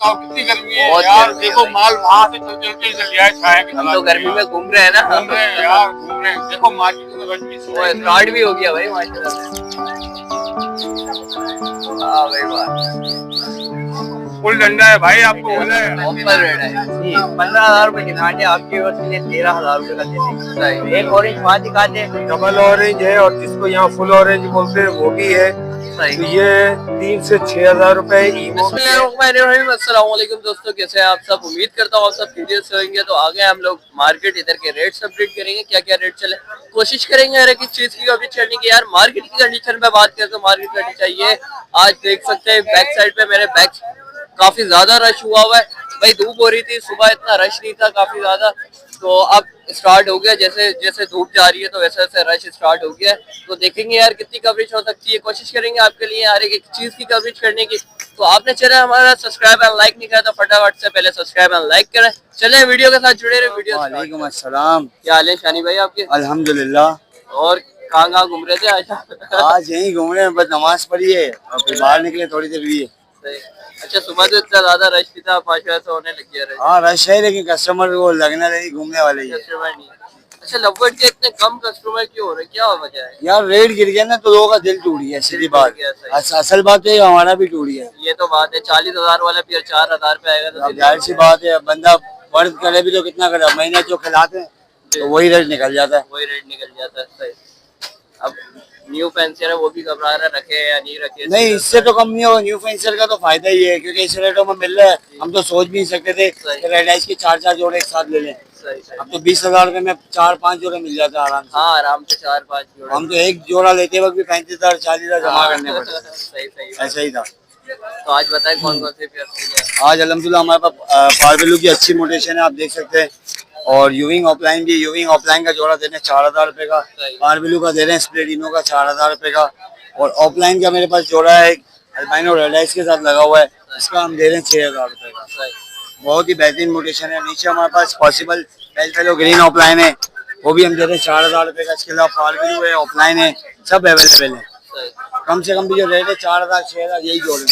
बताओ कितनी गर्मी है यार। देखो माल वहाँ से चलते चलते चल लिया है छाया की। हम तो गर्मी में घूम रहे हैं ना, घूम रहे हैं यार, घूम रहे हैं। देखो मार्केट में स्टार्ट भी हो गया भाई माशाल्लाह से। वाह भाई वाह, फुल डंडा है भाई, आपको बोला है। ऑफर रेट है जी 15,000 रूपए डिमांड है आपके व्यवर्स के लिए, 13,000 रूपए का दे देंगे। एक ऑरेंज वहाँ दिखाते हैं, डबल ऑरेंज है और जिसको यहाँ फुल ऑरेंज बोलते हैं वो भी है। सही। तो ये 3 से 6,000 रूपए ईवो। अस्सलाम वालेकुम दोस्तों, कैसे हैं आप सब? उम्मीद करता हूँ आप सब वीडियो से होंगे। तो आगे हम लोग मार्केट इधर के रेट्स अपडेट करेंगे, क्या क्या रेट चले, कोशिश करेंगे हर एक चीज की कवरेज करने की। यार मार्केट की कंडीशन पे बात करें तो मार्केट कंडीशन चाहिए। आज देख सकते हैं बैक साइड पे मेरे बैक काफी ज्यादा रश हुआ है भाई। धूप हो रही थी सुबह, इतना रश नहीं था, काफी ज्यादा। तो अब स्टार्ट हो गया, जैसे जैसे धूप जा रही है तो वैसे वैसे रश स्टार्ट हो गया। तो देखेंगे यार कितनी कवरेज हो सकती है, कोशिश करेंगे आपके लिए हर एक चीज की कवरेज करने की। तो आपने चैनल हमारा सब्सक्राइब एंड लाइक नहीं करा तो फटाफट से पहले सब्सक्राइब एंड लाइक करें। चले वीडियो के साथ जुड़े रहे। वीडियो वालेकुम अस्सलाम, क्या हाल है शानी भाई आपके? अल्हम्दुलिल्लाह। और कहाँ घूम रहे थे आज? आज यहीं घूम रहे हैं, बस नमाज पढ़ी है और फिर बाहर निकले थोड़ी देर हुई है। अच्छा, सुबह तो इतना ज्यादा रश नहीं था, माशाल्लाह से होने लग गया रश। हाँ रश है, लेकिन कस्टमर वो लगना नहीं, घूमने वाले ही है। कस्टमर नहीं है। अच्छा, लववर्ड के इतने कम कस्टमर क्यों हो रहे, क्या वजह है? यार रेट गिर गया ना तो लोगों का दिल टूट गया, सीधी बात। असल बात तो ये हमारा भी टूट गया। ये तो बात है, 40,000 वाला फिर 4,000 पे आएगा तो जाहिर सी बात है, बंदा वर्क करे भी तो कितना करे, महीने जो खिलाते हैं तो वही रेट निकल जाता है। वही रेट निकल जाता है। सही। अब न्यू पेंसिल है वो भी घबरा रहा, रखे या नहीं रखे? नहीं, इससे तो कम नहीं होगा। न्यू फेंसर का तो फायदा ही है क्योंकि इस रेटों में मिल रहा है। हम तो सोच भी नहीं सकते थे कि रेड आइस के 4-4 जोड़े एक साथ ले लें। सही। अब तो 20,000 रुपए में 4-5 जोड़े मिल जाता है आराम से। हाँ आराम से 4-5 जोड़ा। हम तो एक जोड़ा लेते वक्त भी 35,000 40,000 जमा करने पड़ते। सही सही। ऐसा ही था। तो आज बताएं कौन कौन से पेयर? आज अल्हम्दुलिल्लाह हमारे पास पारबेलू की अच्छी मोटेशन है, आप देख सकते हैं। और यूविंग ऑफलाइन भी, यूविंग ऑफलाइन का जोड़ा दे रहे हैं 4,000 रुपए का। पारबेलू का दे रहे हैं स्प्लेडिनो का 4,000 रुपए का। और ऑफलाइन का मेरे पास जोड़ा है अल्बाइनो रेड आइस के साथ लगा हुआ है, इसका हम दे रहे हैं 6,000 रुपए का। बहुत ही बेहतरीन मोटेशन है। नीचे हमारे पास पॉसिबल पेलो ग्रीन ऑफलाइन है, वो भी हम दे रहे हैं 4,000 रुपए का। इसके अलावा पारबेलू है, ऑफलाइन है, सब अवेलेबल है। कम से कम भी जो रेट है 4,000 6,000 यही जोड़े।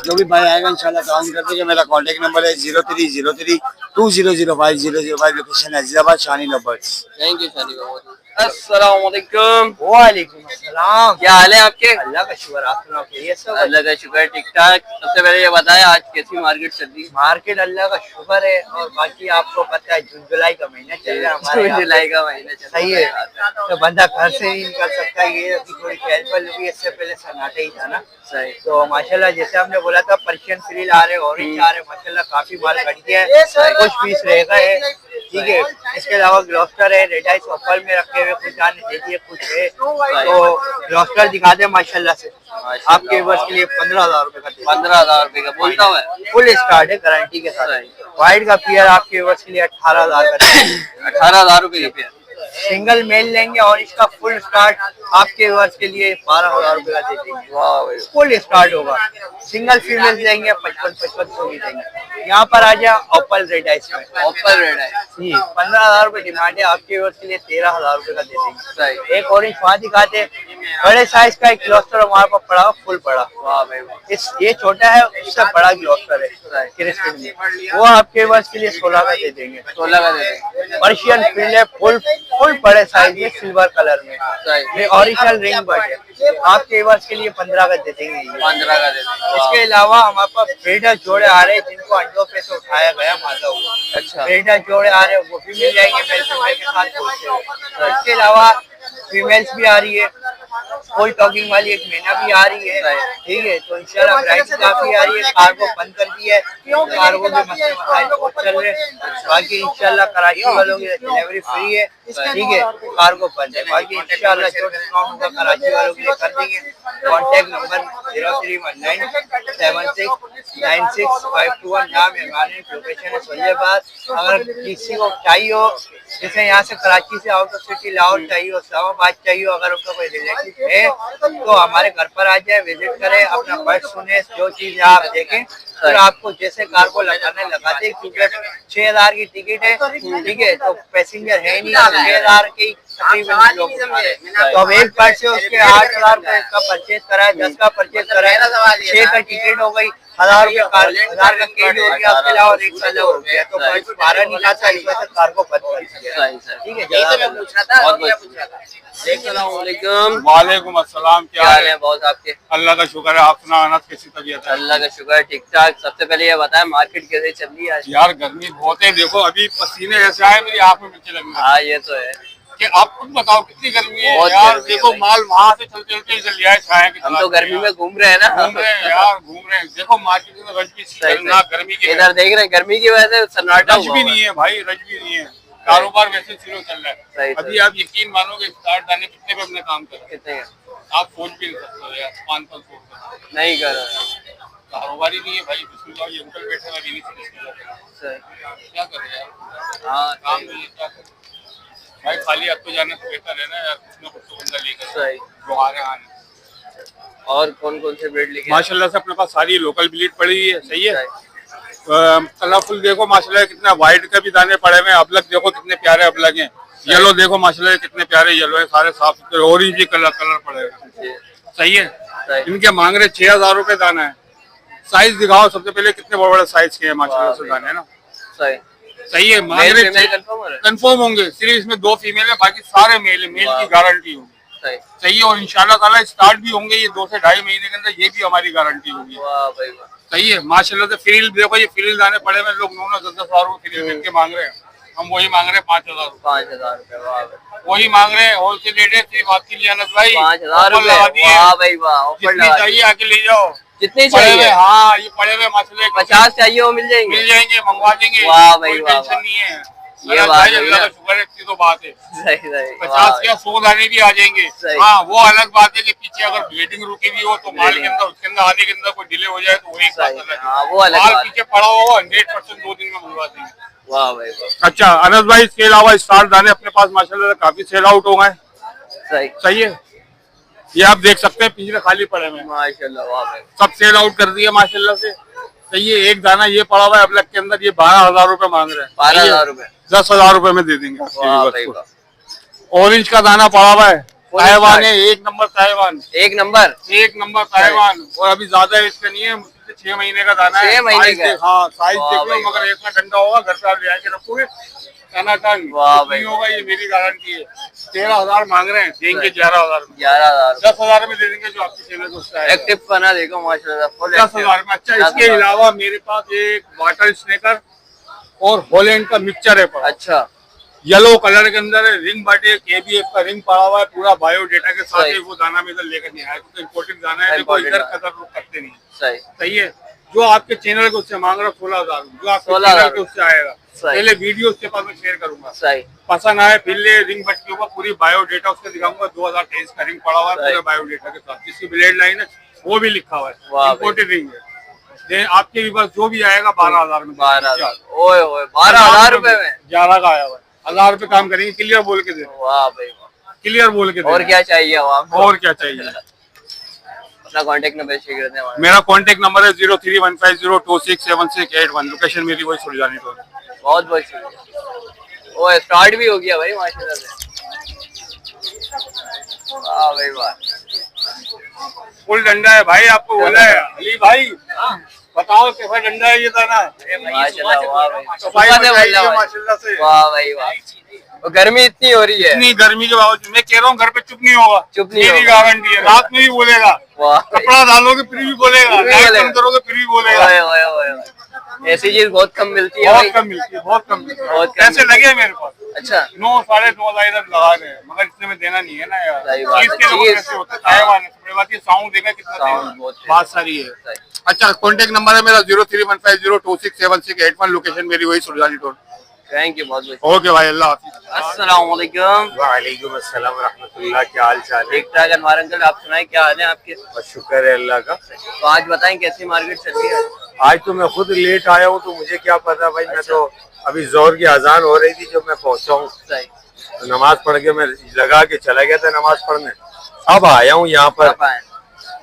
जो भी भाई आएगा इंशाल्लाह काउंट कर देंगे। मेरा कॉन्टेक्ट नंबर है 030320050005, location Hyderabad Shani number. Thank you Shani भाई। अस्सलाम वालेकुम। वालेकुम अस्सलाम, क्या हाल है आपके? अल्लाह का शुक्र, आप सुनाओ खैरियत से? अल्लाह का शुक्र, ठीक ठाक। सबसे पहले ये बताएं आज कैसी मार्केट चल रही है? मार्केट अल्लाह का शुक्र है। और बाकी आपको पता है जून जुलाई का महीना चल रहा है हमारे यहाँ। जुलाई का महीना चल रहा है। सही है, तो बंदा घर से ही निकल सकता है। ये अभी थोड़ी चहल पहल हुई, इससे पहले सन्नाटा ही था ना। सही। तो माशाल्लाह जैसे हमने बोला था पर्शियन फ्रिल आ रहे, ऑरेंज आ रहे, माशाल्लाह काफी माल घट गया है, कुछ पीस रह गए है, ठीक है। इसके अलावा ग्लॉस्टर है, रेड आइस ऑफर में रखे हुए, कुछ आने दीजिए कुछ है। तो ग्लॉस्टर दिखा दे माशाल्लाह से आपके बस के लिए 15,000 रुपए का। 15,000 रुपए का बोलता हुआ फुल स्टार्ट है गारंटी के साथ। वाइट का पियर आपके बस के लिए 18,000 का। 18,000 रुपए का पेयर। सिंगल मेल लेंगे और इसका फुल स्टार्ट आपके वर्ष के लिए 12,000 रुपए का दे देंगे। वाह, फुल स्टार्ट होगा। सिंगल फीमेल देंगे 55-55 भी देंगे। यहाँ पर आ जाए ओपल रेड आइस में, ऑफर रेट है जी 15,000 रुपए डिमांड है, आपके वर्ष के लिए 13,000 रुपए का दे देंगे। एक ऑरेंज वहाँ दिखाते, बड़े साइज का एक ग्लॉस्टर हमारे पास पड़ा, फुल पड़ा। वाह भाई, इस ये छोटा है, इससे बड़ा ग्लॉस्टर है क्रिस्टल में, वो आपके वर्ष के लिए 16 का दे देंगे। 16 का दे देंगे। पर्शियन फील्ड है, फुल बड़े साइज में, सिल्वर कलर में, ये ओरिजिनल रिंग बर्ड है, आपके वर्ष के लिए 15 का दे देंगे। 15 का दे देंगे। इसके अलावा हमारे पास ब्रीडर जोड़े आ रहे हैं जिनको अंडों पे से उठाया गया मादा हुआ। अच्छा, ब्रीडर जोड़े आ रहे हैं, वो भी मिल जाएंगे मेल फीमेल के साथ जोड़ते हुए। इसके अलावा फीमेल्स भी आ रही है, कोई टॉकिंग वाली एक मैना भी आ रही है, ठीक है। तो इंशाल्लाह वैरायटी काफी आ रही है। कार्गो बंद कर दी है, कार्गो में मसले मसाइल बहुत चल रहे हैं। बाकी इंशाल्लाह कराची वालों की डिलीवरी फ्री है, ठीक है, कार्गो बंद है। बाकी इंशाल्लाह जो डिस्काउंट होगा कराची वालों के लिए कर देंगे। कॉन्टेक्ट नंबर 0319769651, नाम इमरान है, लोकेशन है सैयदाबाद। अगर किसी को चाहिए हो, जैसे यहाँ से कराची से आउट ऑफ सिटी लाहौर चाहिए हो, इस्लामाबाद चाहिए हो, अगर उनका कोई रिलेटिव है तो हमारे घर पर आ जाए, विजिट करें, अपना बर्ड सुने, जो चीज आप देखें, फिर आपको जैसे कार को लगाने लगाते, क्योंकि 6,000 की टिकट है, ठीक है, तो पैसेंजर है नहीं, 6,000 की तकरीबन लोग। तो अब एक बार से उसके 8,000 का परचेज कराए, 10 का परचेज कराए, 6 का टिकट हो गई, हजार ये का Holland हजार का का केज हो रेट गया, आपके अलावा और एक साल हो गया, तो सही। 12 नहीं खाता, इस वजह से कार को बंद कर दिया। सही सही ठीक है, यही तो मैं पूछ रहा था, और क्या पूछ रहा था? अस्सलामुअलैकुम। वालेकुम अस्सलाम, क्या क्या हाल है? है बॉस आपके? अल्लाह का शुक्र है। आप सुना, अनस कैसी तबीयत है? अल्लाह का शुक्र है, ठीक ठाक। सबसे पहले ये बताएं मार्केट कैसे चल रही है आज? यार गर्मी बहुत है, देखो अभी पसीने ऐसे आए मेरी आंख में नीचे लगने लगे। हाँ ये तो है, कि आप खुद बताओ कितनी गर्मी है बहुत यार। गर्मी है देखो भाई। माल वहाँ से चलते चलते चल लिया है छाया की हम तलाश तो में गर्मी यार। में घूम रहे हैं ना। घूम रहे हैं यार, घूम रहे हैं। देखो मार्केट में रज भी सही, चलना सही। गर्मी की इधर देख रहे हैं गर्मी की वजह से सन्नाटा रज हुआ भी हुआ नहीं है भाई, रज भी नहीं है। कारोबार वैसे शुरू चल रहा सही, है। अभी सही। आप यकीन मानोगे स्टार्ट दाने कितने पे अपने काम कर रहे कितने का? हैं। आप सोच भी नहीं सकते हो यार, 500 रुपए नहीं कर रहे। कारोबार ही नहीं है भाई। बिस्मिल्लाह, ये अंकल बैठे हैं, अभी नहीं सही। क्या कर रहे हैं यार, हाँ काम सही, नहीं है, क्या करें भाई। खाली आपको जाने से बेहतर है ना यार, कुछ ना कुछ तो बंदा लेकर सही। जो आ रहे हैं आने। और कौन कौन से ब्रेड लेके आए? माशाल्लाह से अपने पास सारी लोकल ब्रीड पड़ी हुई है। सही है। सही। कलरफुल देखो माशाल्लाह, कितना व्हाइट के भी दाने पड़े हुए हैं। अबलग देखो कितने प्यारे अबलग हैं। येलो देखो माशाल्लाह कितने प्यारे येलो है, सारे साफ सुथरे। ऑरेंज भी कलर पड़े हुए हैं। जी, सही है। सही। इनके मांग रहे 6,000 रुपए दाना है। साइज दिखाओ सबसे पहले, कितने बड़े बड़े साइज के हैं माशाल्लाह से दाने, है ना। सही। सही है। मांग मेल रहे फीमेल कंफर्म हो रहा है? कंफर्म होंगे। सिर्फ इसमें 2 फीमेल है, बाकी सारे मेल है। मेल की गारंटी होगी। सही। सही है। और इंशाल्लाह ताला स्टार्ट भी होंगे ये 2 से 2.5 महीने के अंदर, ये भी हमारी गारंटी होगी। वाह भाई वाह। सही है। माशाल्लाह से फ्रील देखो, ये फ्रील दाने पड़े हुए, लोग 9-10 हजार रुपए फ्रील मिल के मांग रहे हैं। हम वही मांग रहे हैं 5,000 रुपए। 5,000 रुपए। वाह भाई। वही मांग रहे हैं होलसेल रेट है सिर्फ आपके लिए अनस भाई। 5,000 ऑफर लगा रुपए। दिए। वाह भाई वाह, ऑफर जितनी लगा चाहिए दिया। आके ले जाओ। कितनी पड़े हुए, चाहिए? हाँ ये पड़े हुए माशाल्लाह 50 चाहिए वो मिल जाएंगे? मिल जाएंगे, मंगवा देंगे। वाह भाई कोई वाह, टेंशन वाह। नहीं है। ये अनस बात भाई है अल्लाह ना। का शुक्र है, इतनी तो बात है। सही सही। 50 या 100 दाने भी आ जाएंगे। सही। हाँ वो अलग बात है कि पीछे अगर ब्लीडिंग रुकी हुई हो तो माल के अंदर, उसके अंदर आने के अंदर कोई डिले हो जाए तो वही बात सही। अलग है। हाँ वो अलग माल बात पीछे पड़ा हुआ 100% 2 दिन में मंगवा देंगे। वाह भाई वाह। अच्छा अनस भाई, इसके अलावा स्टार दाने अपने पास माशाल्लाह काफी सेल आउट हो गए। सही। सही है। ये आप देख सकते हैं पिछले खाली पड़े हुए हैं, माशाल्लाह। वाह भाई। सब सेल आउट कर दिए माशाल्लाह से। सही है। एक दाना ये पड़ा हुआ है अबलग के अंदर, ये 12,000 रुपए मांग रहे हैं। 12,000 रुपए। 10,000 रुपए में दे देंगे आपके वाह व्यूअर्स भाई को। वाह। ऑरेंज का दाना पड़ा हुआ है, Full ताइवान start। है, एक नंबर ताइवान, एक नंबर। एक नंबर ताइवान। और अभी ज्यादा इसका नहीं है, मुझसे 6 महीने का दाना है। 6 महीने साइज का है? हाँ साइज वाह देख लो, भाई मगर एक का डंडा होगा, घर पे आप ले आके रखोगे टनाटन। वाह कुछ भाई। नहीं होगा, ये मेरी गारंटी है। 13,000 मांग रहे हैं, देंगे 11,000 में। 11,000। 10,000 में दे देंगे जो आपकी चैनल को उससे आएगा। एक्टिव बना देखो माशाल्लाह, फुल 10,000 में। अच्छा इसके अलावा मेरे पास एक वाटर स्नेकर और हॉलैंड का मिक्सचर है पड़ा। अच्छा। येलो कलर के अंदर है, रिंग बाटे KBF का रिंग पड़ा हुआ है, पूरा बायोडेटा के साथ सही। है। वो दाना में इधर लेकर नहीं आया क्योंकि इम्पोर्टेंट दाना है। देखो Imported इधर दाना। कदर लोग करते नहीं। सही। सही है। जो आपके चैनल को उससे मांग रहा 16,000, जो आपके 16,000 चैनल के उससे आएगा। सही। पहले वीडियो उसके पास में शेयर करूंगा, सही। पसंद आए फिर ले। रिंग बट के ऊपर पूरी बायोडेटा उसके दिखाऊंगा। 2023 का रिंग पड़ा हुआ है सही। पूरे बायोडेटा के साथ, जिसकी ब्लेड लाइन है वो भी लिखा हुआ वाह है। भाई। इम्पोर्टेड रिंग है। आपके भी बस जो भी आएगा 12,000 में। 12,000। ओए ओए 12,000 रुपए में। 11 का आया हुआ है। 1,000 रुपए काम करेंगे। क्लियर बोल के दे, वाह भाई वाह। क्लियर बोल के दे। और क्या चाहिए अब आपको? और क्या चाहिए। अपना कांटेक्ट नंबर शेयर कर दें हमारे। मेरा कांटेक्ट नंबर है 0315026761। लोकेशन मेरी वही सुरजानी रोड। बहुत बहुत शुक्रिया। ओ स्टार्ट भी हो गया भाई माशाल्लाह से। वाह भाई वाह। फुल डंडा है भाई, आपको बोला है अली भाई। बताओ कैसा डंडा है ये दाना। माशाल्लाह। वाह भाई। सफाई सुबह से मचाई बोल रहा है भाई। माशाल्लाह से। वाह भाई वाह। और गर्मी इतनी हो रही है। इतनी गर्मी के बावजूद मैं कह रहा हूँ घर पे चुप नहीं होगा। चुप नहीं मेरी होगा। गारंटी है। रात में भी बोलेगा, वाह। कपड़ा डालोगे फिर भी बोलेगा, फिर भी लाइट बोलेगा। बंद करोगे फिर भी बोलेगा। ओए ओए ओए ओए। ऐसी चीज बहुत कम मिलती है बहुत भाई। कम मिलती है, बहुत कम मिलती है। बहुत कम पैसे लगे मेरे पास। अच्छा। 9 साढ़े 9 हजार लगा रहे हैं, मगर इसमें में देना नहीं है ना यार। सही बात है। चीज के लोग चीज- कैसे होते हैं, ताइवान है, सबसे बात ये साउंड देखा कितना साउंड तेज है। बहुत तेज। बात सारी है। सही। अच्छा कॉन्टेक्ट नंबर है मेरा 0315026761। लोकेशन मेरी वही सुरजानी रोड। थैंक यू बहुत बहुत। ओके भाई, अल्लाह हाफिज। अस्सलाम वालेकुम। वालेकुम अस्सलाम रहमतुल्लाह। क्या हाल चाल है? ठीक ठाक अनवार अंकल, आप सुनाए क्या हाल है आपके? बस शुक्र है अल्लाह का। तो आज बताएं कैसी मार्केट चल रही है? आज तो मैं खुद लेट आया हूँ तो मुझे क्या पता भाई। मैं तो अभी जोर की अजान हो रही थी जब मैं पहुंचा हूँ, सही। तो नमाज पढ़ के मैं लगा के चला गया था नमाज पढ़ने। अब आया हूँ यहाँ पर। कब आए?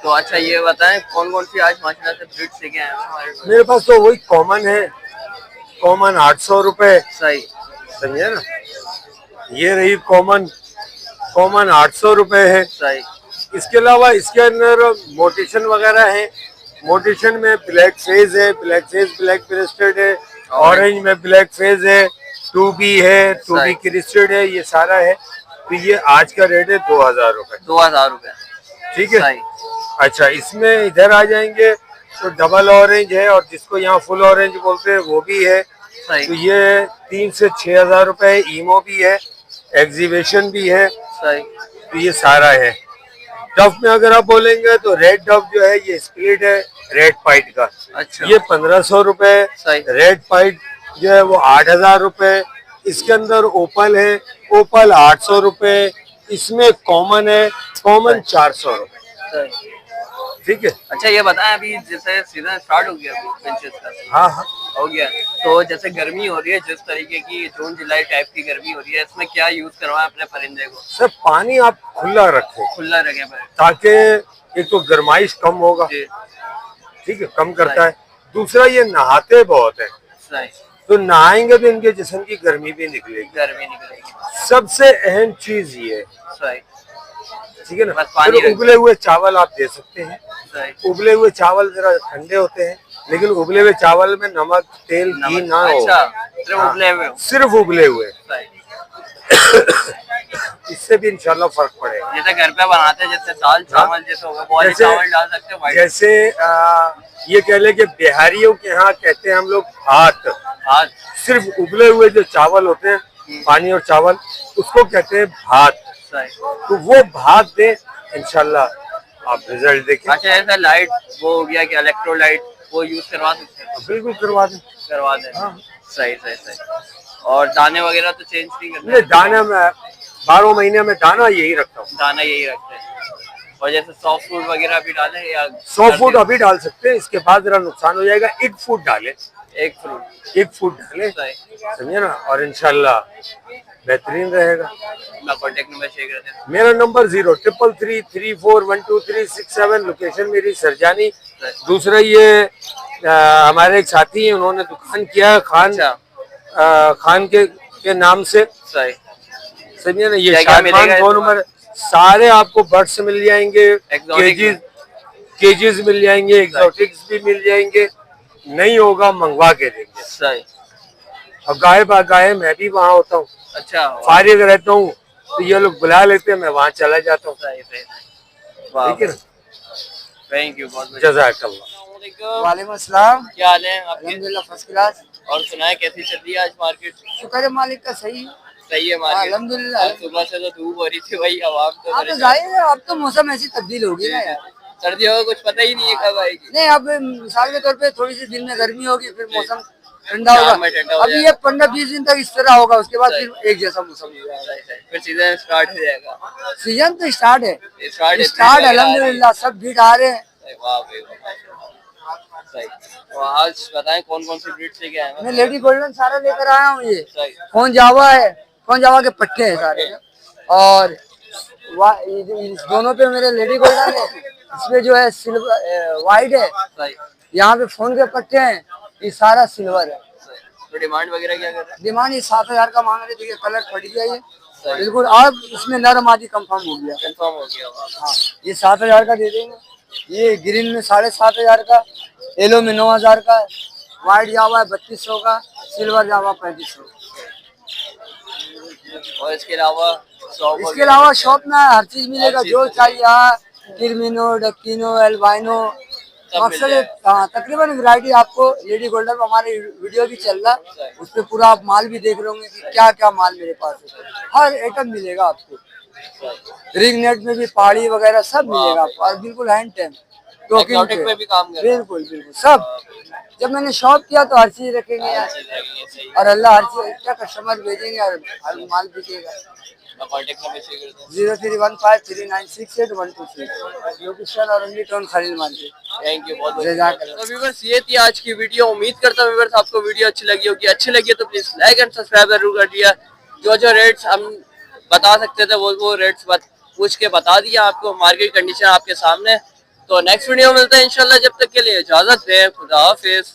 तो अच्छा ये बताएं कौन कौन सी आज माशाल्लाह से ब्रीड से क्या है हमारे पास? मेरे पास तो वही कॉमन है, कॉमन 800 रुपए। सही। समझे ना, ये रही कॉमन, कॉमन 800 रुपए है। सही। इसके अलावा इसके अंदर मोटेशन वगैरह है मोटेशन में ब्लैक फेज है, ब्लैक फेज ब्लैक क्रिस्टेड है, ऑरेंज में ब्लैक फेज है, 2B है, 2B क्रिस्टेड है, ये सारा है। तो ये आज का रेट है 2000 रुपए। 2000 रुपए। ठीक है। सही। अच्छा, इसमें इधर आ जाएंगे तो डबल ऑरेंज है, और जिसको यहाँ फुल ऑरेंज बोलते हैं वो भी है। सही। तो ये 3 से 6000 रुपए। ईमो भी है, एग्जीबिशन भी है। सही। तो ये सारा है। डफ में अगर आप बोलेंगे तो रेड डफ जो है ये स्प्लिट है रेड पाइट का। अच्छा। ये 1500 रुपए। सही। रेड पाइट जो है वो 8000 रुपए। इसके अंदर ओपल है, ओपल 800 रुपए। इसमें कॉमन है, कॉमन 400 रुपए। सही। ठीक है। अच्छा ये बताएं, अभी जैसे सीजन स्टार्ट हो गया अभी फिंचेस का, हाँ हाँ, हो गया, तो जैसे गर्मी हो रही है, जिस तरीके की जून जुलाई टाइप की गर्मी हो रही है, इसमें क्या यूज करवाएं अपने परिंदे को? सर पानी आप खुला रखें खुला रखें पर। ताकि एक तो गर्माइश कम होगा, जी। ठीक है, कम करता है। दूसरा ये नहाते बहुत है, सही। तो नहाएंगे तो इनके जिस्म की गर्मी भी निकलेगी। गर्मी निकलेगी। सबसे अहम चीज ये है, सही। ठीक है ना। बस पानी फिर उबले हुए चावल आप दे सकते हैं। सही। उबले हुए चावल जरा ठंडे होते हैं, लेकिन उबले हुए चावल में नमक तेल घी ना हो। अच्छा, सिर्फ हाँ, उबले हुए हो। सिर्फ उबले हुए। सही। इससे भी इंशाल्लाह फर्क पड़ेगा। जैसे घर पे बनाते हैं, जैसे दाल चावल जैसे होगा, वो वाले चावल डाल सकते हैं white। जैसे ये कह ले कि बिहारियों के यहाँ कहते हैं हम लोग भात। हाँ। सिर्फ उबले हुए जो चावल होते हैं, पानी और चावल, उसको कहते हैं भात। सही। तो वो भात दे, इंशाल्लाह आप रिजल्ट देखें। अच्छा, ऐसा लाइट वो हो गया कि इलेक्ट्रोलाइट वो यूज करवा सकते हैं? बिल्कुल करवा दें। करवा दें। हाँ। सही सही सही। और दाने वगैरह तो चेंज नहीं करते? नहीं, दाना में 12 महीने में दाना यही रखता हूँ। दाना यही रखते हैं। और जैसे सॉफ्ट फूड वगैरह भी डालें या? सॉफ्ट फूड अभी डाल सकते हैं, इसके बाद जरा नुकसान हो जाएगा। एक फूड डालें, एक फ्रूट। एक फूड डालें, सही। समझे ना, और इंशाल्लाह बेहतरीन रहेगा। अपना कॉन्टेक्ट नंबर शेयर कर दें। मेरा नंबर 0333412367। लोकेशन मेरी सरजानी। दूसरा ये हमारे एक साथी हैं, उन्होंने दुकान किया है खान, खान के नाम से। सही। समझे ना, ये क्या क्या शादमान मिलेगा? 2 नंबर। सारे आपको बर्ड्स मिल जाएंगे, केजीज मिल जाएंगे, एक्सोटिक्स भी मिल जाएंगे। नहीं होगा मंगवा के देंगे। सही। अब गाय मैं भी वहाँ होता हूँ, अच्छा। फारिग रहता हूँ, तो ये लोग बुला लेते हैं, मैं वहाँ चला जाता हूँ। सही सही। ठीक है ना। थैंक यू बहुत बहुत। जज़ाकल्लाह। वालेकुम अस्सलाम। क्या हाल है आपके? अल्हम्दुलिल्लाह फर्स्ट क्लास। और सुनाए कैसी चल रही है आज मार्केट? शुक्र है मालिक का, सही है। सही है मार्केट? अल्हम्दुलिल्लाह। आज सुबह से तो धूप हो रही थी भाई, आवाम तो आप तो जाहिर है, अब तो मौसम ऐसी तब्दील होगी ना यार। सर्दियों का कुछ पता ही नहीं है कब आएगी। नहीं, अब मिसाल के तौर पे थोड़ी सी दिन में गर्मी होगी, फिर मौसम ठंडा शाम में होगा। ठंडा हो अभी जाएगा। ये 15-20 दिन तक इस तरह होगा, उसके बाद फिर एक जैसा मौसम हो जाएगा। सही सही। फिर सीजन स्टार्ट हो जाएगा। सीजन तो स्टार्ट है, स्टार्ट स्टार्ट अल्हम्दुलिल्लाह, सब भीड़ आ रहे हैं। वाह भाई वाह। सही। तो आज बताएं कौन कौन सी ब्रीड लेके आए हैं? मैं लेडी गोल्डन सारा लेकर आया हूँ। ये सही। कौन जावा है, कौन जावा के पट्टे हैं सारे, और इस दोनों पे मेरे लेडी गोल्डन है, इसमें जो है सिल्वर वाइट है, सही। यहाँ पे फोन के पट्टे हैं, ये सारा सिल्वर है। सही। तो डिमांड वगैरह क्या कर रहे हैं? डिमांड ये 7000 का मांग रहे थे, देखिए कलर फट गया ये बिल्कुल। अब इसमें नरम आदि कंफर्म हो गया। कंफर्म हो गया होगा। हाँ, ये 7000 का दे देंगे। ये ग्रीन में 7500 का, येलो में 9000 का, व्हाइट जावा है 3200 का, सिल्वर जावा 3500। और इसके अलावा इसके अलावा शॉप में हर चीज मिलेगा, जो चाहिए। हाँ, किरमिनो, डक्किनो, एल्बाइनो, मकसद तकरीबन वैरायटी आपको लेडी गोल्डन में हमारे वीडियो भी चल रहा है, उस पर पूरा आप माल भी देख रहे होंगे कि क्या क्या माल मेरे पास है। हर आइटम मिलेगा आपको, रिंग नेट में भी पहाड़ी वगैरह सब मिलेगा आपको, और बिल्कुल हैंड टेम एक्सोटिक पे भी काम कर रहे हैं। बिल्कुल बिल्कुल सब। जब मैंने शॉप किया तो हर चीज रखेंगे यार, सही। और अल्लाह हर चीज अच्छा कस्टमर भेजेंगे और हर माल बिकेगा। कॉन्टेक्ट नंबर शेयर कर दें। 0315396126 लोकेशन और only town Khalil market. Thank you बहुत बहुत। जज़ाकल्लाह। तो व्यूअर्स ये थी आज की वीडियो। उम्मीद करता हूँ व्यूअर्स आपको वीडियो अच्छी लगी होगी। अच्छी लगी तो प्लीज लाइक एंड सब्सक्राइब जरूर कर दिया। जो जो रेट्स हम बता सकते थे वो रेट्स पूछ के बता दिया आपको। मार्केट कंडीशन आपके सामने। तो नेक्स्ट वीडियो मिलता है इंशाल्लाह। जब तक के लिए इजाजत दें। खुदा हाफिज।